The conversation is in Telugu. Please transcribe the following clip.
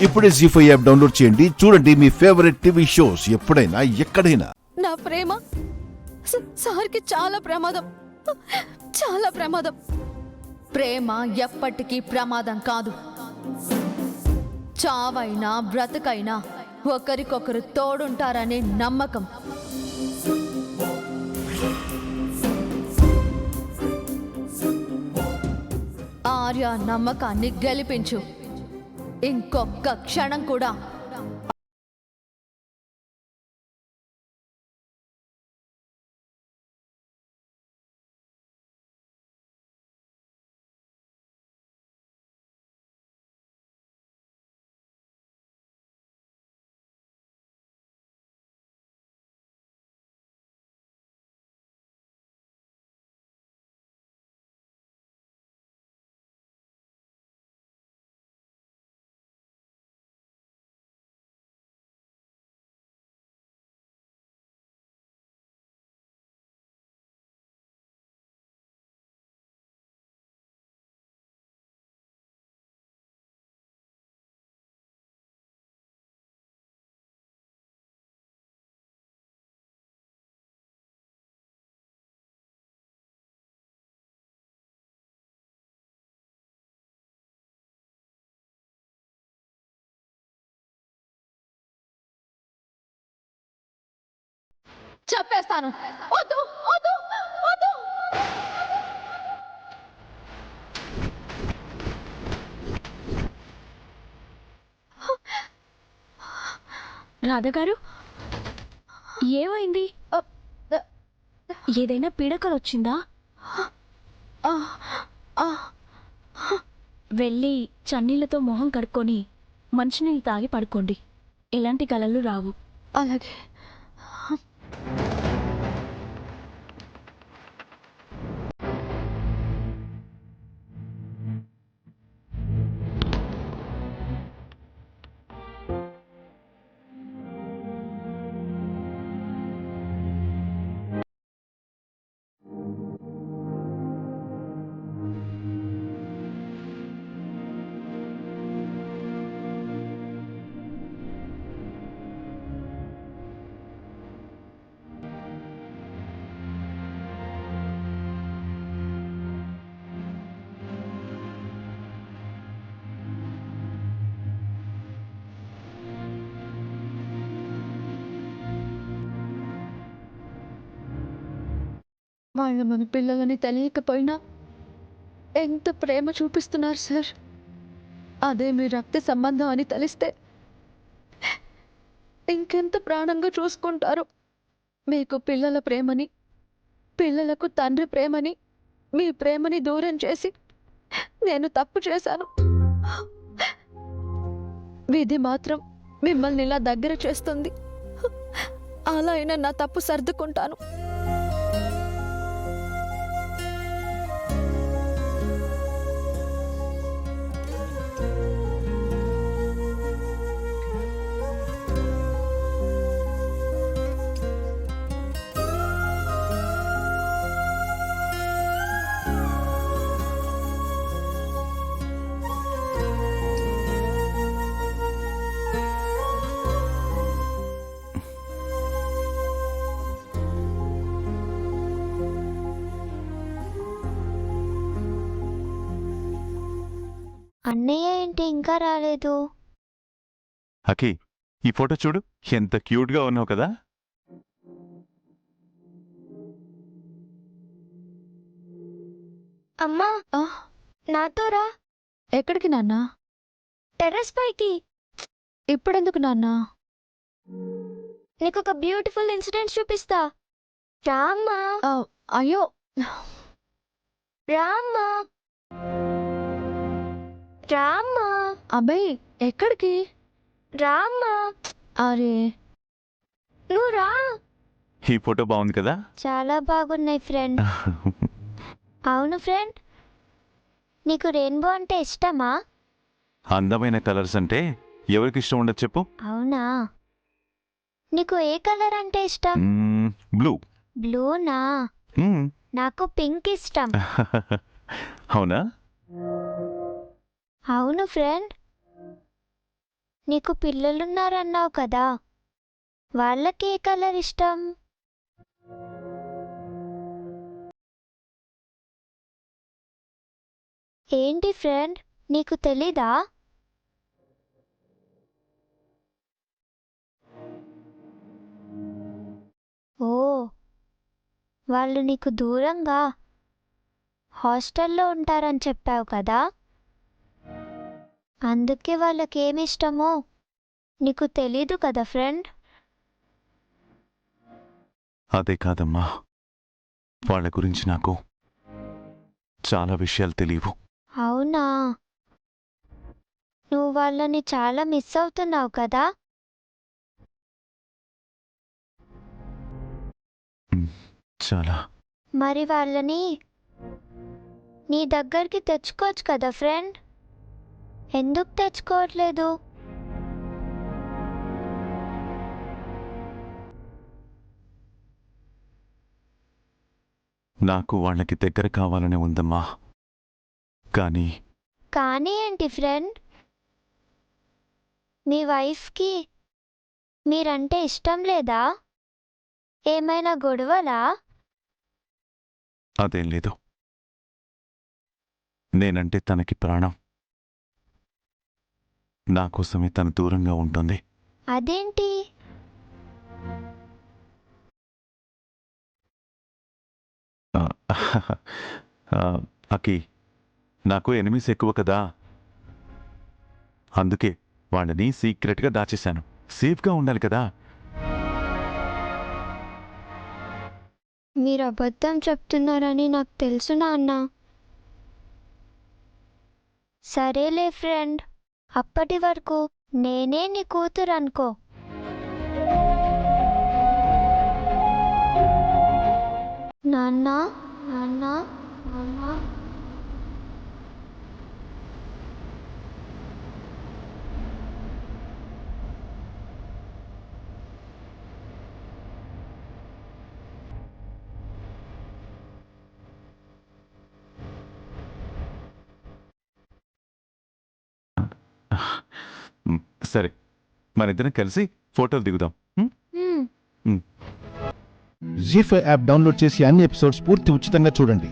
ఇప్పుడే జీ5 యాప్ డౌన్లోడ్ చేయండి. చూడండి మీ ఫేవరెట్ టీవీ షోస్ ఎప్పుడైనా ఎక్కడైనా. నా ప్రేమ సార్కి చాలా ప్రమాదం, చాలా ప్రమాదం. ప్రేమ ఎప్పటికీ ప్రమాదం కాదు. చావైనా బ్రతుకైనా ఒకరికొకరు తోడుంటారనే నమ్మకం. ఆర్య నమ్మకాన్ని గెలిపించు. ఇంకొక్క క్షణం కూడా చెప్పేస్తాను. వద్దు వద్దు వద్దు. రాధగారు, ఏమైంది? ఏదైనా పీడకలు వచ్చిందా? వెళ్ళి చన్నీళ్లతో మొహం కడుక్కొని మంచినీళ్ళు తాగి పడుకోండి. ఎలాంటి కలలు రావు. అలాగే. వాళ్ళు మన పిల్లలని తెలియకపోయినా ఎంత ప్రేమ చూపిస్తున్నారు సార్. అదే మీ రక్త సంబంధం అని తెలిస్తే ఇంకెంత ప్రాణంగా చూసుకుంటారు. మీకు పిల్లల ప్రేమని, పిల్లలకు తండ్రి ప్రేమని, మీ ప్రేమని దూరం చేసి నేను తప్పు చేశాను. విధి మాత్రం మిమ్మల్ని ఇలా దగ్గర చేస్తుంది. అలా అయినా నా తప్పు సర్దుకుంటాను. అన్నయ్య ఏంటి ఇంకా రాలేదు? అఖి, ఈ ఫోటో చూడు, ఎంత క్యూట్గా ఉన్నావు కదా. అమ్మా, నాతో రా. ఎక్కడికి నాన్నా? టెర్రస్ పైకి. ఇప్పుడెందుకు నాన్నా? నీకు ఒక బ్యూటిఫుల్ ఇన్సిడెంట్ చూపిస్తా. రామ్మా. అయ్యో, రామ్మా. రామ్మా. అబ్బాయి ఎక్కడికి? రామ్మా. అరే, నువ్వు రా. ఈ ఫోటో బాగుంది కదా. చాలా బాగున్నాయి ఫ్రెండ్. అవును ఫ్రెండ్, నీకు రెయిన్బో అంటే ఇష్టమా? అందమైన కలర్స్ అంటే ఎవరికి ఇష్టం ఉండదు చెప్పు. అవునా? నీకు ఏ కలర్ అంటే ఇష్టం? బ్లూ. బ్లూనా? నాకు పింక్ ఇష్టం. అవునా? అవును ఫ్రెండ్, నీకు పిల్లలున్నారన్నావు కదా, వాళ్ళకి ఏ కలర్ ఇష్టం? ఏంటి ఫ్రెండ్, నీకు తెలీదా? ఓ, వాళ్ళు నీకు దూరంగా హాస్టల్లో ఉంటారని చెప్పావు కదా, అందుకే వాళ్ళకేమిష్టమో నీకు తెలీదు కదా ఫ్రెండ్. అదే కాదమ్మా, వాళ్ళ గురించి నాకు చాలా విషయాలు తెలియవు. అవునా, నువ్వు వాళ్ళని చాలా మిస్ అవుతున్నావు కదా. చాలా. మరి వాళ్ళని నీ దగ్గరికి తెచ్చుకోవచ్చు కదా ఫ్రెండ్, ఎందుకు తెచ్చుకోవట్లేదు? నాకు వాళ్ళకి దగ్గర కావాలనే ఉందమ్మా, కానీ కానీ ఏంటి ఫ్రెండ్, మీ వైఫ్కి మీరంటే ఇష్టం లేదా? ఏమైనా గొడవలా? అదేం లేదు. నేనంటే తనకి ప్రాణం. నా కోసమే తను దూరంగా ఉంటుంది. అదేంటి? ఆ, అకి, నాకు ఎనిమిస్ ఎక్కువ కదా, అందుకే వాళ్ళని సీక్రెట్గా దాచేశాను. సేఫ్గా ఉండాలి కదా. మీరు అబద్ధం చెప్తున్నారని నాకు తెలుసు నాన్న. సరేలే ఫ్రెండ్, అప్పటి వరకు నేనే నీ కూతురు అనుకో. నాన్న, నాన్న, నాన్న. సరే, మనిద్దరం కలిసి ఫోటోలు దిగుదాం. హ్మ్. జీ5 యాప్ డౌన్లోడ్ చేసి అన్ని ఎపిసోడ్స్ పూర్తి ఉచితంగా చూడండి.